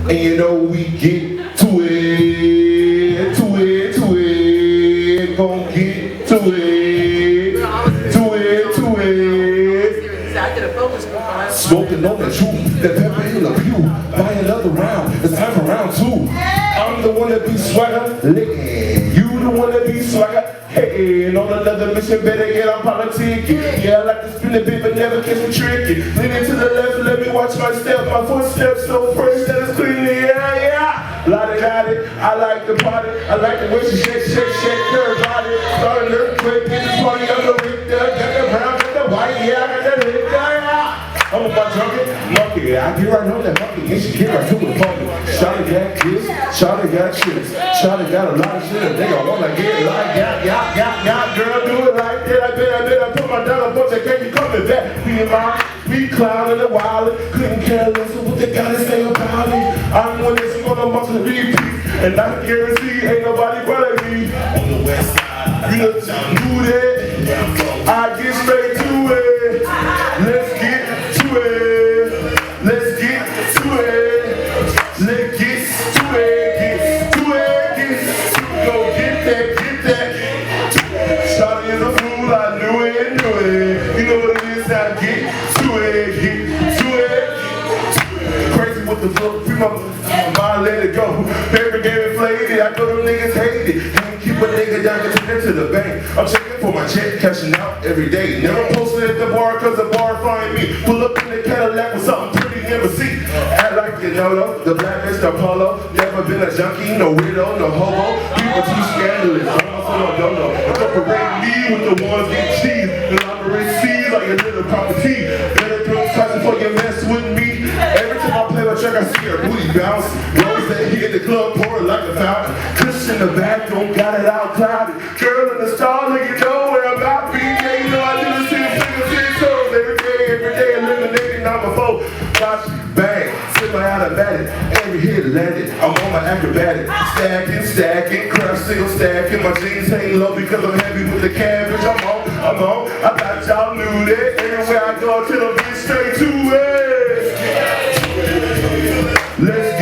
And you know we get to it, gon' get to it. Smoking on the truth, that pepper in the pew. Buy another round, it's time for round 2. I'm the one that be swagger, licking. You the one that be swagger, hey. And on another mission, better get on politicking. Yeah, I like to spin a bit, but never catch me tricky. Leaning to the left, let me watch my step. My footsteps so fresh that it's cleanly, yeah. Lottie, I like the party. I like the way she shake her body. Starting earthquake in this party, I'm the Richter. Got the brown, got the white, yeah, I got the Richter, yeah. I'm with my drunken monkey. I get right on that monkey and she get right to the funky. Shawty got this, Shawty got chips. Shawty got a lot of shit. A nigga wanna get like yeah, girl, do it like that. I bet I put my dollar bunch of candy coming back. Me and my clown in the wild. Couldn't care less of what they gotta say about me. I'm the one that's gonna muscle repeat. And I guarantee ain't nobody better than me. On the west side, you know do that. I get straight to it. Let's get to it. Let's get to it. Let's get to it. Go get that. Shawty is a fool, I knew it. You know what it is, I get to it. Crazy with the book, free my mind, let it go. Paper game inflated, I know them niggas hate it. Can't keep a nigga down, get to the bank. I'm checking for my check, cashing out every day. Never posted at the bar, cause the bar find me. Pull up in the Cadillac with something pretty, never see. Act like you know though, the black Mr. Polo. Never been a junkie, no weirdo, no hobo. People too scandalous, I don't know. Incorporate me with the ones get cheese. Elaborate C's like a little property. Better do something before you mess with me. Every time I play my track, I see her booty bounce. Rose that hit the club, pouring like a fountain. Cushion in the bathroom, got it out cloudy. Girl in the star, nigga, know where I'm about to be. Yeah, you know I do the same thing, toes every day, eliminating on my phone. Watch, bang, sit my automatic, every hit landed. I'm on my acrobatic, stacking, crash single stacking. My jeans hang low because I'm heavy with the cabbage. I'm on. I thought y'all knew that. Anywhere I go, till I'm get straight to it. Let's